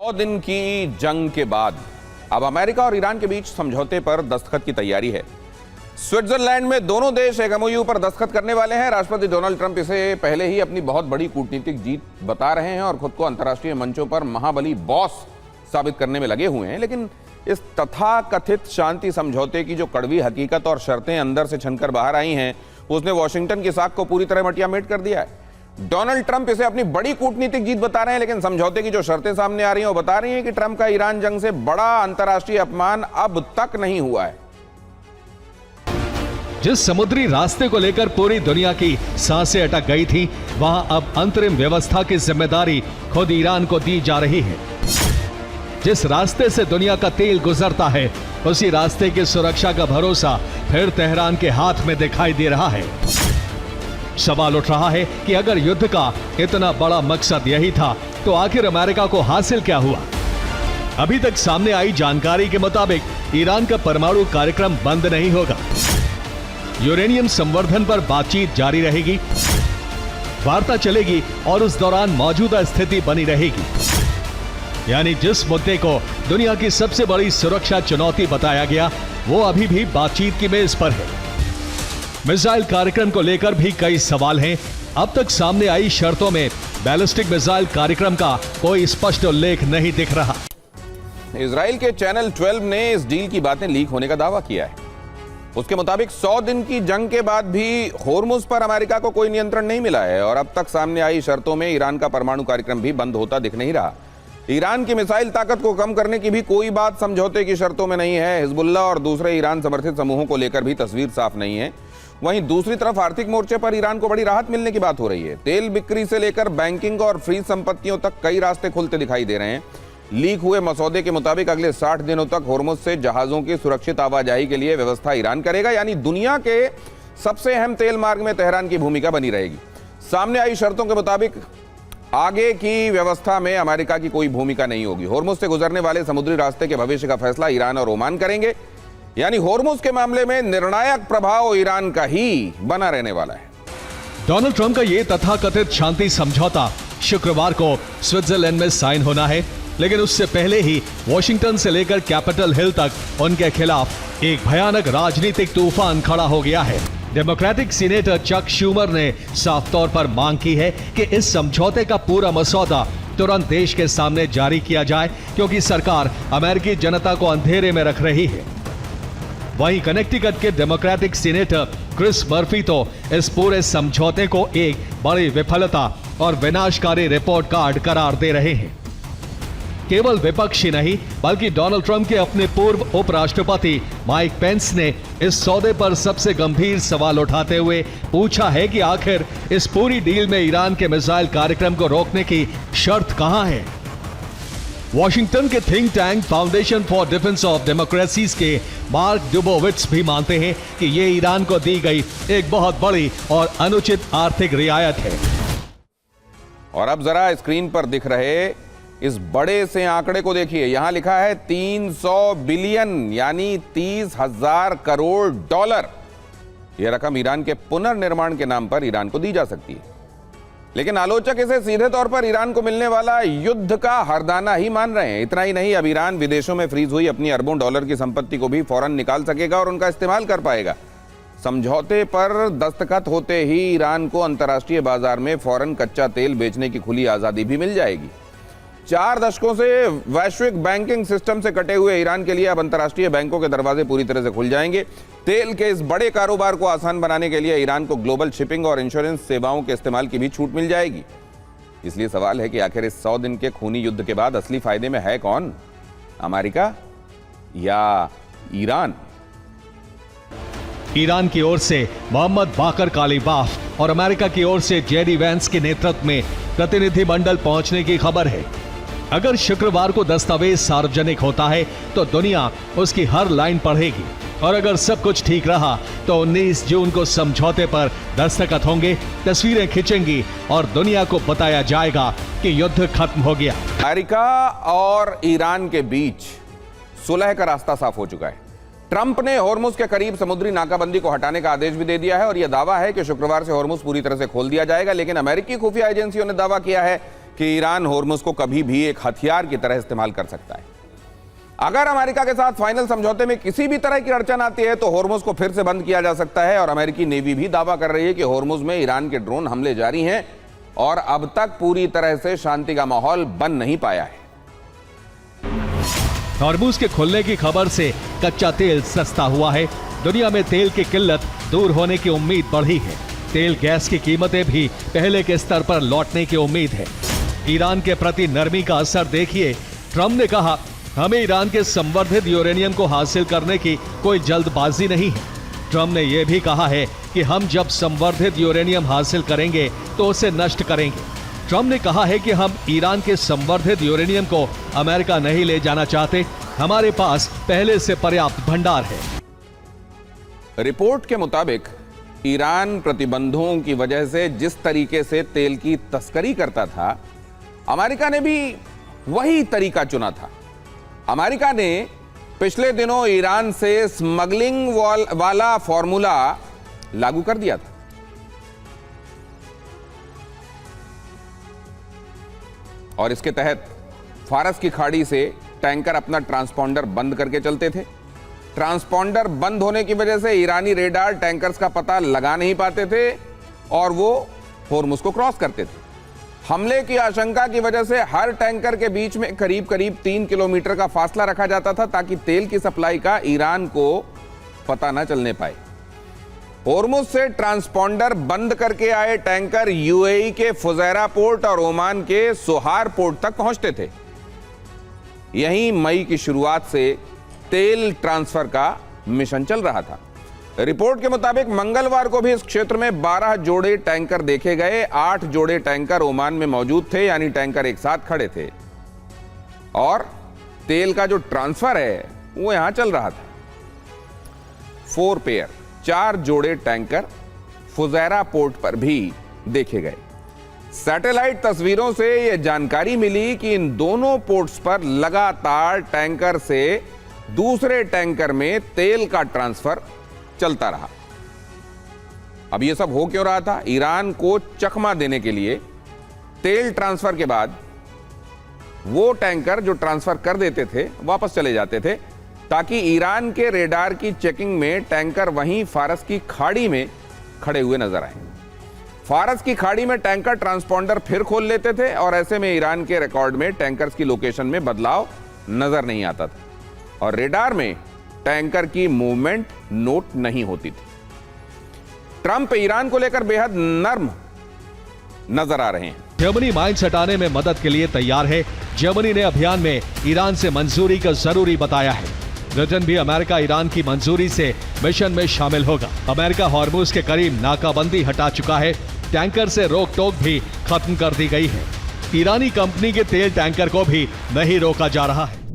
100 दिन की जंग के बाद अब अमेरिका और ईरान के बीच समझौते पर दस्तखत की तैयारी है। स्विट्जरलैंड में दोनों देश एक एमओयू पर दस्तखत करने वाले हैं। राष्ट्रपति डोनाल्ड ट्रंप इसे पहले ही अपनी बहुत बड़ी कूटनीतिक जीत बता रहे हैं और खुद को अंतर्राष्ट्रीय मंचों पर महाबली बॉस साबित करने में लगे हुए हैं। लेकिन इस तथाकथित शांति समझौते की जो कड़वी हकीकत और शर्तें अंदर से छनकर बाहर आई हैं, उसने वॉशिंगटन की साख को पूरी तरह मटियामेट कर दिया है। डोनाल्ड ट्रंप इसे अपनी बड़ी कूटनीतिक जीत बता रहे हैं, लेकिन समझौते की जो शर्तें सामने आ रही हैं वो बता रही हैं कि ट्रंप का ईरान जंग से बड़ा अंतर्राष्ट्रीय अपमान अब तक नहीं हुआ है। जिस समुद्री रास्ते को लेकर पूरी दुनिया की सांसें अटक गई थी, वहां अब अंतरिम व्यवस्था की जिम्मेदारी खुद ईरान को दी जा रही है। जिस रास्ते से दुनिया का तेल गुजरता है, उसी रास्ते की सुरक्षा का भरोसा फिर तेहरान के हाथ में दिखाई दे रहा है। सवाल उठ रहा है कि अगर युद्ध का इतना बड़ा मकसद यही था, तो आखिर अमेरिका को हासिल क्या हुआ? अभी तक सामने आई जानकारी के मुताबिक ईरान का परमाणु कार्यक्रम बंद नहीं होगा। यूरेनियम संवर्धन पर बातचीत जारी रहेगी, वार्ता चलेगी और उस दौरान मौजूदा स्थिति बनी रहेगी। यानी जिस मुद्दे को दुनिया की सबसे बड़ी सुरक्षा चुनौती बताया गया, वो अभी भी बातचीत की मेज पर है। मिसाइल कार्यक्रम को लेकर भी कई सवाल हैं। अब तक सामने आई शर्तों में बैलिस्टिक मिसाइल कार्यक्रम का कोई स्पष्ट उल्लेख नहीं दिख रहा। इजराइल के चैनल 12 ने इस डील की बातें लीक होने का दावा किया है। उसके मुताबिक 100 दिन की जंग के बाद भी होर्मुज पर अमेरिका को कोई नियंत्रण नहीं मिला है और अब तक सामने आई शर्तों में ईरान का परमाणु कार्यक्रम भी बंद होता दिख नहीं रहा। ईरान की मिसाइल ताकत को कम करने की भी कोई बात समझौते की शर्तों में नहीं है। हिजबुल्लाह और दूसरे ईरान समर्थित समूहों को लेकर भी तस्वीर साफ नहीं है। वहीं दूसरी तरफ आर्थिक मोर्चे पर ईरान को बड़ी राहत मिलने की बात हो रही है। तेल बिक्री से लेकर बैंकिंग और फ्रीज संपत्तियों तक कई रास्ते खुलते दिखाई दे रहे हैं। लीक हुए मसौदे के मुताबिक अगले 60 दिनों तक होर्मुज से जहाजों की सुरक्षित आवाजाही के लिए व्यवस्था ईरान करेगा। यानी दुनिया के सबसे अहम तेल मार्ग में तेहरान की भूमिका बनी रहेगी। सामने आई शर्तों के मुताबिक आगे की व्यवस्था में अमेरिका की कोई भूमिका नहीं होगी। होर्मुज से गुजरने वाले समुद्री रास्ते के भविष्य का फैसला ईरान और ओमान करेंगे। यानी होर्मुज के मामले में निर्णायक प्रभाव ईरान का ही बना रहने वाला है। डोनाल्ड ट्रंप का यह तथाकथित शांति समझौता शुक्रवार को स्विट्जरलैंड में साइन होना है, लेकिन उससे पहले ही वॉशिंगटन से लेकर कैपिटल हिल तक उनके खिलाफ एक भयानक राजनीतिक तूफान खड़ा हो गया है। डेमोक्रेटिक सीनेटर चक शूमर ने साफ तौर पर मांग की है कि इस समझौते का पूरा मसौदा तुरंत देश के सामने जारी किया जाए, क्योंकि सरकार अमेरिकी जनता को अंधेरे में रख रही है। वहीं कनेक्टिकट के डेमोक्रेटिक सीनेटर क्रिस मर्फी तो इस पूरे समझौते को एक बड़ी विफलता और विनाशकारी रिपोर्ट कार्ड करार दे रहे हैं। केवल विपक्ष ही नहीं, बल्कि डोनाल्ड ट्रंप के अपने पूर्व उपराष्ट्रपति माइक पेंस ने इस सौदे पर सबसे गंभीर सवाल उठाते हुए पूछा है कि आखिर इस पूरी डील में ईरान के मिसाइल कार्यक्रम को रोकने की शर्त कहां है। वॉशिंगटन के think tank foundation for defence of democracies के मार्क ड्यूबोविट्स भी मानते हैं कि ये ईरान को दी गई एक बहुत बड़ी और अनुचित आर्थिक रियायत है। और अब जरा स्क्रीन पर दिख रहे इस बड़े से आंकड़े को देखिए। यहां लिखा है 300 बिलियन, यानी 30,000 करोड़ डॉलर। यह रकम ईरान के पुनर्निर्माण के नाम पर ईरान को दी जा सकती है। लेकिन आलोचक इसे सीधे तौर पर ईरान को मिलने वाला युद्ध का हरदाना ही मान रहे हैं। इतना ही नहीं, अब ईरान विदेशों में फ्रीज हुई अपनी अरबों डॉलर की संपत्ति को भी फौरन निकाल सकेगा और उनका इस्तेमाल कर पाएगा। समझौते पर दस्तखत होते ही ईरान को अंतर्राष्ट्रीय बाजार में फौरन कच्चा तेल बेचने की खुली आजादी भी मिल जाएगी। 4 दशकों से वैश्विक बैंकिंग सिस्टम से कटे हुए ईरान के लिए अब अंतर्राष्ट्रीय बैंकों के दरवाजे पूरी तरह से खुल जाएंगे। तेल के इस बड़े कारोबार को आसान बनाने के लिए ईरान को ग्लोबल शिपिंग और इंश्योरेंस सेवाओं के इस्तेमाल की भी छूट मिल जाएगी। इसलिए सवाल है कि आखिर इस 100 दिन के खूनी युद्ध के बाद असली फायदे में है कौन, अमेरिका या ईरान? ईरान की ओर से मोहम्मद बाकर कालीबाफ और अमेरिका की ओर से जेडी वैंस के नेतृत्व में प्रतिनिधिमंडल पहुंचने की खबर है। अगर शुक्रवार को दस्तावेज सार्वजनिक होता है तो दुनिया उसकी हर लाइन पढ़ेगी, और अगर सब कुछ ठीक रहा तो 19 जून को समझौते पर दस्तखत होंगे, तस्वीरें खींचेंगी और दुनिया को बताया जाएगा कि युद्ध खत्म हो गया। अमेरिका और ईरान के बीच सुलह का रास्ता साफ हो चुका है। ट्रंप ने होर्मुज के करीब समुद्री नाकाबंदी को हटाने का आदेश भी दे दिया है और यह दावा है कि शुक्रवार से होर्मुज पूरी तरह से खोल दिया जाएगा। लेकिन अमेरिकी खुफिया एजेंसियों ने दावा किया है कि ईरान होर्मुज को कभी भी एक हथियार की तरह इस्तेमाल कर सकता है। अगर अमेरिका के साथ फाइनल समझौते में किसी भी तरह की अड़चन आती है तो होर्मुज को फिर से बंद किया जा सकता है। और अमेरिकी नेवी भी दावा कर रही है कि होर्मुज में ईरान के ड्रोन हमले जारी हैं और अब तक पूरी तरह से शांति का माहौल बन नहीं पाया है। होर्मुज के खुलने की खबर से कच्चा तेल सस्ता हुआ है। दुनिया में तेल की किल्लत दूर होने की उम्मीद बढ़ी है। तेल गैस की कीमतें भी पहले के स्तर पर लौटने की उम्मीद है। ईरान के प्रति नरमी का असर देखिए। ट्रंप ने कहा, हमें ईरान के संवर्धित यूरेनियम को हासिल करने की कोई जल्दबाजी नहीं है। ट्रंप ने यह भी कहा है कि हम जब संवर्धित यूरेनियम हासिल करेंगे तो उसे नष्ट करेंगे। ट्रंप ने कहा है कि हम ईरान के संवर्धित यूरेनियम को अमेरिका नहीं ले जाना चाहते। हमारे पास पहले से पर्याप्त भंडार है। रिपोर्ट के मुताबिक ईरान प्रतिबंधों की वजह से जिस तरीके से तेल की तस्करी करता था, अमेरिका ने भी वही तरीका चुना था। अमेरिका ने पिछले दिनों ईरान से स्मगलिंग वाला फॉर्मूला लागू कर दिया था। और इसके तहत फारस की खाड़ी से टैंकर अपना ट्रांसपॉन्डर बंद करके चलते थे। ट्रांसपॉन्डर बंद होने की वजह से ईरानी रेडार टैंकर्स का पता लगा नहीं पाते थे और वो होर्मुज को क्रॉस करते थे। हमले की आशंका की वजह से हर टैंकर के बीच में करीब 3 किलोमीटर का फासला रखा जाता था ताकि तेल की सप्लाई का ईरान को पता न चलने पाए। होर्मुज से ट्रांसपॉन्डर बंद करके आए टैंकर यूएई के फुजैरा पोर्ट और ओमान के सोहार पोर्ट तक पहुंचते थे। यहीं मई की शुरुआत से तेल ट्रांसफर का मिशन चल रहा था। रिपोर्ट के मुताबिक मंगलवार को भी इस क्षेत्र में 12 जोड़े टैंकर देखे गए। 8 जोड़े टैंकर ओमान में मौजूद थे, यानी टैंकर एक साथ खड़े थे और तेल का जो ट्रांसफर है वो यहां चल रहा था। 4 पेयर 4 जोड़े टैंकर फुजैरा पोर्ट पर भी देखे गए। सैटेलाइट तस्वीरों से यह जानकारी मिली कि इन दोनों पोर्ट्स पर लगातार टैंकर से दूसरे टैंकर में तेल का ट्रांसफर चलता रहा। अब यह सब हो क्यों रहा था? ईरान को चकमा देने के लिए तेल ट्रांसफर के बाद वो टैंकर जो ट्रांसफर कर देते थे वापस चले जाते थे ताकि ईरान के रेडार की चेकिंग में टैंकर वहीं फारस की खाड़ी में खड़े हुए नजर आए। फारस की खाड़ी में टैंकर ट्रांसपॉन्डर फिर खोल लेते थे और ऐसे में ईरान के रिकॉर्ड में टैंकर्स की लोकेशन में बदलाव नजर नहीं आता था और रेडार में टैंकर की मूवमेंट नोट नहीं होती थी। ट्रंप ईरान को लेकर बेहद नर्म नजर आ रहे हैं। जर्मनी माइंस हटाने में मदद के लिए तैयार है। जर्मनी ने अभियान में ईरान से मंजूरी का जरूरी बताया है। ब्रिटेन भी अमेरिका ईरान की मंजूरी से मिशन में शामिल होगा। अमेरिका हॉर्मुज के करीब नाकाबंदी हटा चुका है। टैंकर से रोक टोक भी खत्म कर दी गई है। ईरानी कंपनी के तेल टैंकर को भी नहीं रोका जा रहा है।